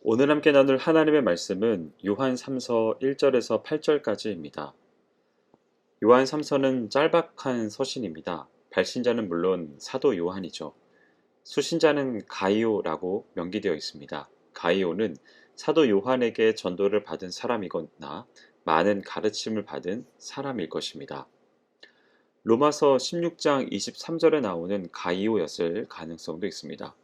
오늘 함께 나눌 하나님의 말씀은 요한 3서 1절에서 8절까지입니다. 요한 3서는 짤막한 서신입니다. 발신자는 물론 사도 요한이죠. 수신자는 가이오라고 명기되어 있습니다. 가이오는 사도 요한에게 전도를 받은 사람이거나 많은 가르침을 받은 사람일 것입니다. 로마서 16장 23절에 나오는 가이오였을 가능성도 있습니다.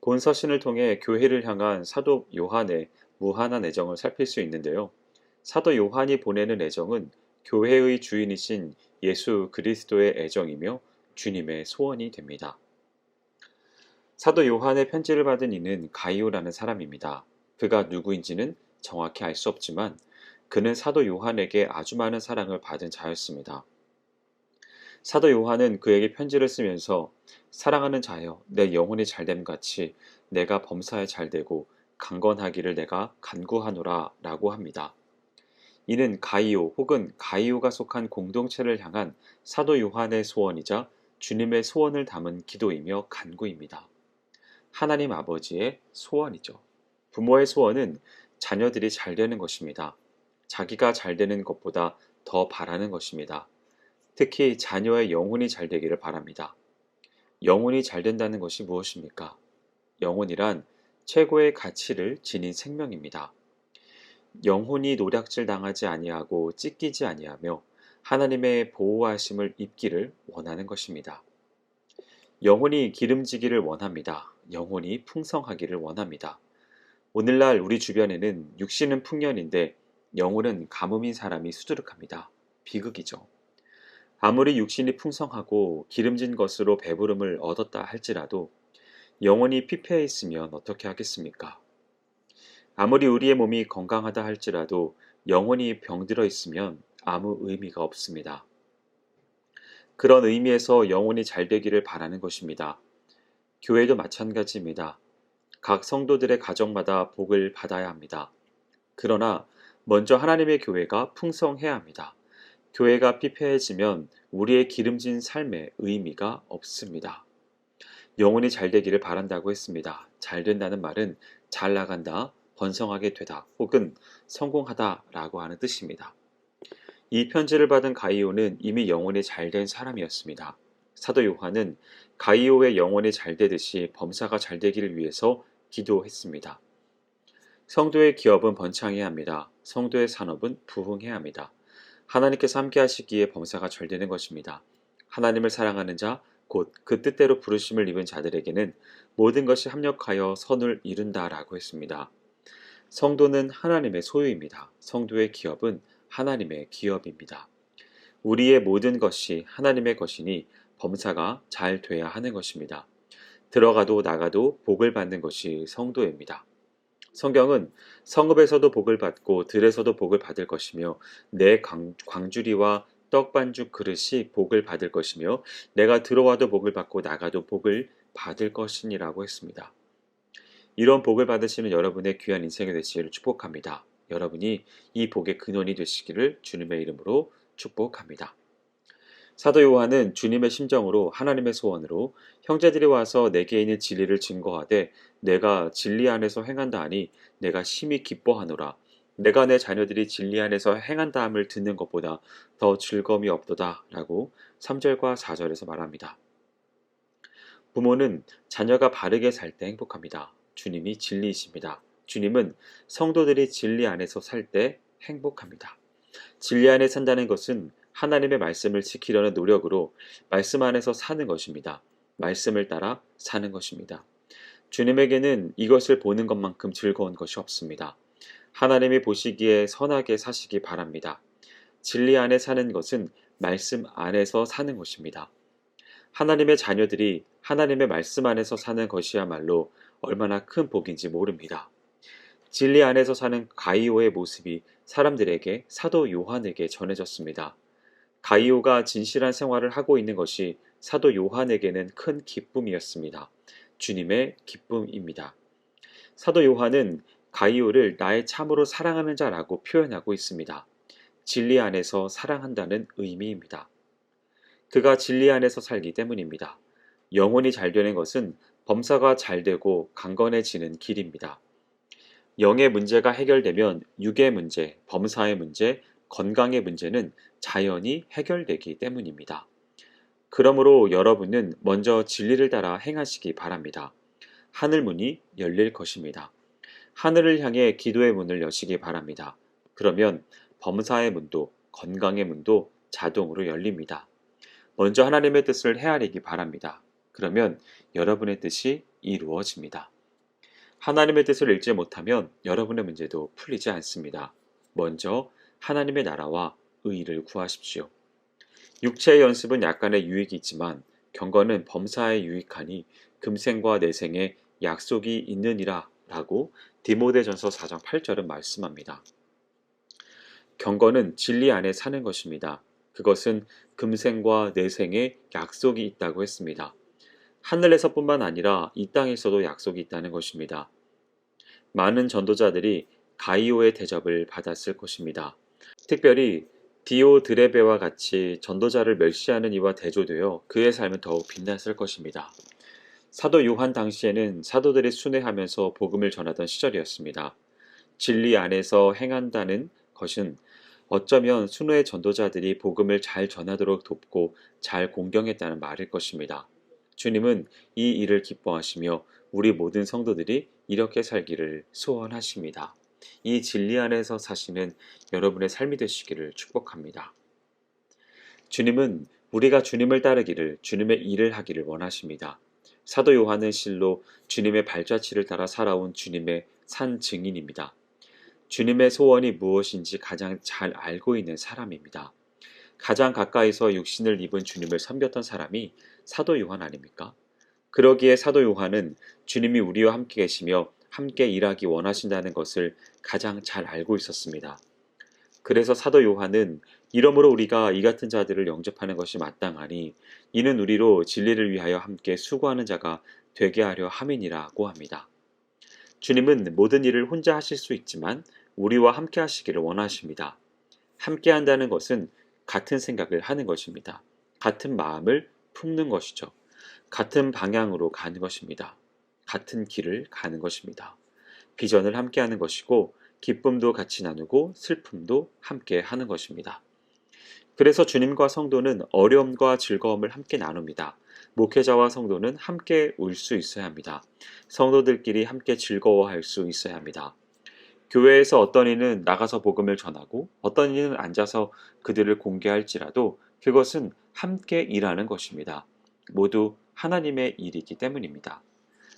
본 서신을 통해 교회를 향한 사도 요한의 무한한 애정을 살필 수 있는데요. 사도 요한이 보내는 애정은 교회의 주인이신 예수 그리스도의 애정이며 주님의 소원이 됩니다. 사도 요한의 편지를 받은 이는 가이오라는 사람입니다. 그가 누구인지는 정확히 알 수 없지만 그는 사도 요한에게 아주 많은 사랑을 받은 자였습니다. 사도 요한은 그에게 편지를 쓰면서 사랑하는 자여, 내 영혼이 잘됨 같이 내가 범사에 잘되고 강건하기를 내가 간구하노라 라고 합니다. 이는 가이오 혹은 가이오가 속한 공동체를 향한 사도 요한의 소원이자 주님의 소원을 담은 기도이며 간구입니다. 하나님 아버지의 소원이죠. 부모의 소원은 자녀들이 잘 되는 것입니다. 자기가 잘 되는 것보다 더 바라는 것입니다. 특히 자녀의 영혼이 잘 되기를 바랍니다. 영혼이 잘 된다는 것이 무엇입니까? 영혼이란 최고의 가치를 지닌 생명입니다. 영혼이 노략질 당하지 아니하고 찢기지 아니하며 하나님의 보호하심을 입기를 원하는 것입니다. 영혼이 기름지기를 원합니다. 영혼이 풍성하기를 원합니다. 오늘날 우리 주변에는 육신은 풍년인데 영혼은 가뭄인 사람이 수두룩합니다. 비극이죠. 아무리 육신이 풍성하고 기름진 것으로 배부름을 얻었다 할지라도 영혼이 피폐해 있으면 어떻게 하겠습니까? 아무리 우리의 몸이 건강하다 할지라도 영혼이 병들어 있으면 아무 의미가 없습니다. 그런 의미에서 영혼이 잘 되기를 바라는 것입니다. 교회도 마찬가지입니다. 각 성도들의 가정마다 복을 받아야 합니다. 그러나 먼저 하나님의 교회가 풍성해야 합니다. 교회가 피폐해지면 우리의 기름진 삶에 의미가 없습니다. 영혼이 잘 되기를 바란다고 했습니다. 잘 된다는 말은 잘 나간다, 번성하게 되다, 혹은 성공하다 라고 하는 뜻입니다. 이 편지를 받은 가이오는 이미 영혼이 잘 된 사람이었습니다. 사도 요한은 가이오의 영혼이 잘 되듯이 범사가 잘 되기를 위해서 기도했습니다. 성도의 기업은 번창해야 합니다. 성도의 산업은 부흥해야 합니다. 하나님께서 함께 하시기에 범사가 잘 되는 것입니다. 하나님을 사랑하는 자, 곧 그 뜻대로 부르심을 입은 자들에게는 모든 것이 합력하여 선을 이룬다라고 했습니다. 성도는 하나님의 소유입니다. 성도의 기업은 하나님의 기업입니다. 우리의 모든 것이 하나님의 것이니 범사가 잘 돼야 하는 것입니다. 들어가도 나가도 복을 받는 것이 성도입니다. 성경은 성읍에서도 복을 받고 들에서도 복을 받을 것이며 내 광주리와 떡반죽 그릇이 복을 받을 것이며 내가 들어와도 복을 받고 나가도 복을 받을 것이니라고 했습니다. 이런 복을 받으시는 여러분의 귀한 인생이 되시기를 축복합니다. 여러분이 이 복의 근원이 되시기를 주님의 이름으로 축복합니다. 사도 요한은 주님의 심정으로 하나님의 소원으로 형제들이 와서 내게 있는 진리를 증거하되 내가 진리 안에서 행한다 하니 내가 심히 기뻐하노라. 내가 내 자녀들이 진리 안에서 행한다 함을 듣는 것보다 더 즐거움이 없도다 라고 3절과 4절에서 말합니다. 부모는 자녀가 바르게 살 때 행복합니다. 주님이 진리이십니다. 주님은 성도들이 진리 안에서 살 때 행복합니다. 진리 안에 산다는 것은 하나님의 말씀을 지키려는 노력으로 말씀 안에서 사는 것입니다. 말씀을 따라 사는 것입니다. 주님에게는 이것을 보는 것만큼 즐거운 것이 없습니다. 하나님이 보시기에 선하게 사시기 바랍니다. 진리 안에 사는 것은 말씀 안에서 사는 것입니다. 하나님의 자녀들이 하나님의 말씀 안에서 사는 것이야말로 얼마나 큰 복인지 모릅니다. 진리 안에서 사는 가이오의 모습이 사람들에게 사도 요한에게 전해졌습니다. 가이오가 진실한 생활을 하고 있는 것이 사도 요한에게는 큰 기쁨이었습니다. 주님의 기쁨입니다. 사도 요한은 가이오를 나의 참으로 사랑하는 자라고 표현하고 있습니다. 진리 안에서 사랑한다는 의미입니다. 그가 진리 안에서 살기 때문입니다. 영혼이 잘 되는 것은 범사가 잘 되고 강건해지는 길입니다. 영의 문제가 해결되면 육의 문제, 범사의 문제, 건강의 문제는 자연히 해결되기 때문입니다. 그러므로 여러분은 먼저 진리를 따라 행하시기 바랍니다. 하늘 문이 열릴 것입니다. 하늘을 향해 기도의 문을 여시기 바랍니다. 그러면 범사의 문도 건강의 문도 자동으로 열립니다. 먼저 하나님의 뜻을 헤아리기 바랍니다. 그러면 여러분의 뜻이 이루어집니다. 하나님의 뜻을 읽지 못하면 여러분의 문제도 풀리지 않습니다. 먼저 하나님의 나라와 의의를 구하십시오. 육체의 연습은 약간의 유익이 있지만 경건은 범사에 유익하니 금생과 내생에 약속이 있느니라 라고 디모데전서 4장 8절은 말씀합니다. 경건은 진리 안에 사는 것입니다. 그것은 금생과 내생에 약속이 있다고 했습니다. 하늘에서뿐만 아니라 이 땅에서도 약속이 있다는 것입니다. 많은 전도자들이 가이오의 대접을 받았을 것입니다. 특별히 디오드레베와 같이 전도자를 멸시하는 이와 대조되어 그의 삶은 더욱 빛났을 것입니다. 사도 요한 당시에는 사도들이 순회하면서 복음을 전하던 시절이었습니다. 진리 안에서 행한다는 것은 어쩌면 순회 전도자들이 복음을 잘 전하도록 돕고 잘 공경했다는 말일 것입니다. 주님은 이 일을 기뻐하시며 우리 모든 성도들이 이렇게 살기를 소원하십니다. 이 진리 안에서 사시는 여러분의 삶이 되시기를 축복합니다. 주님은 우리가 주님을 따르기를, 주님의 일을 하기를 원하십니다. 사도 요한은 실로 주님의 발자취를 따라 살아온 주님의 산 증인입니다. 주님의 소원이 무엇인지 가장 잘 알고 있는 사람입니다. 가장 가까이서 육신을 입은 주님을 섬겼던 사람이 사도 요한 아닙니까? 그러기에 사도 요한은 주님이 우리와 함께 계시며 함께 일하기 원하신다는 것을 가장 잘 알고 있었습니다. 그래서 사도 요한은 이러므로 우리가 이 같은 자들을 영접하는 것이 마땅하니 이는 우리로 진리를 위하여 함께 수고하는 자가 되게 하려 함이니라고 합니다. 주님은 모든 일을 혼자 하실 수 있지만 우리와 함께 하시기를 원하십니다. 함께 한다는 것은 같은 생각을 하는 것입니다. 같은 마음을 품는 것이죠. 같은 방향으로 가는 것입니다. 같은 길을 가는 것입니다. 비전을 함께 하는 것이고 기쁨도 같이 나누고 슬픔도 함께 하는 것입니다. 그래서 주님과 성도는 어려움과 즐거움을 함께 나눕니다. 목회자와 성도는 함께 울 수 있어야 합니다. 성도들끼리 함께 즐거워할 수 있어야 합니다. 교회에서 어떤 이는 나가서 복음을 전하고 어떤 이는 앉아서 그들을 공개할지라도 그것은 함께 일하는 것입니다. 모두 하나님의 일이기 때문입니다.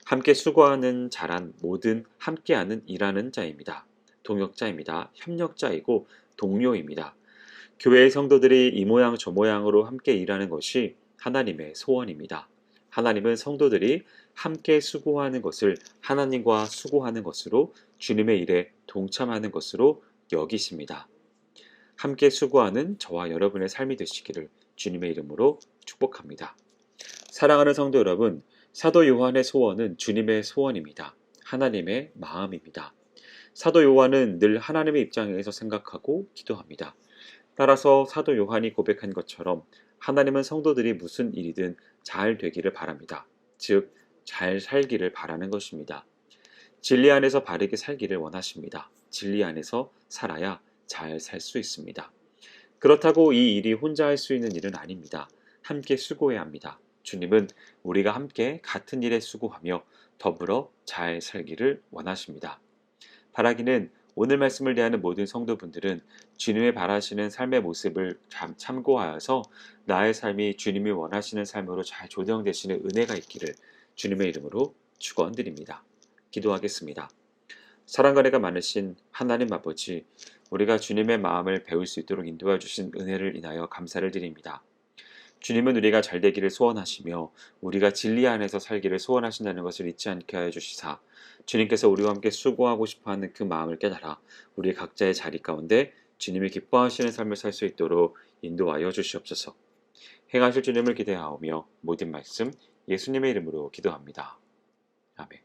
함께 수고하는 자란 모든 함께하는 일하는 자입니다. 동역자입니다. 협력자이고 동료입니다. 교회의 성도들이 이 모양 저 모양으로 함께 일하는 것이 하나님의 소원입니다. 하나님은 성도들이 함께 수고하는 것을 하나님과 수고하는 것으로 주님의 일에 동참하는 것으로 여기십니다. 함께 수고하는 저와 여러분의 삶이 되시기를 주님의 이름으로 축복합니다. 사랑하는 성도 여러분, 사도 요한의 소원은 주님의 소원입니다. 하나님의 마음입니다. 사도 요한은 늘 하나님의 입장에서 생각하고 기도합니다. 따라서 사도 요한이 고백한 것처럼 하나님은 성도들이 무슨 일이든 잘 되기를 바랍니다. 즉, 잘 살기를 바라는 것입니다. 진리 안에서 바르게 살기를 원하십니다. 진리 안에서 살아야 잘 살 수 있습니다. 그렇다고 이 일이 혼자 할 수 있는 일은 아닙니다. 함께 수고해야 합니다. 주님은 우리가 함께 같은 일에 수고하며 더불어 잘 살기를 원하십니다. 바라기는 오늘 말씀을 대하는 모든 성도분들은 주님의 바라시는 삶의 모습을 참고하여서 나의 삶이 주님이 원하시는 삶으로 잘 조정되시는 은혜가 있기를 주님의 이름으로 축원드립니다. 기도하겠습니다. 사랑과 은혜가 많으신 하나님 아버지, 우리가 주님의 마음을 배울 수 있도록 인도해 주신 은혜를 인하여 감사를 드립니다. 주님은 우리가 잘 되기를 소원하시며 우리가 진리 안에서 살기를 소원하신다는 것을 잊지 않게 하여 주시사 주님께서 우리와 함께 수고하고 싶어하는 그 마음을 깨달아 우리 각자의 자리 가운데 주님이 기뻐하시는 삶을 살 수 있도록 인도하여 주시옵소서. 행하실 주님을 기대하오며 모든 말씀 예수님의 이름으로 기도합니다. 아멘.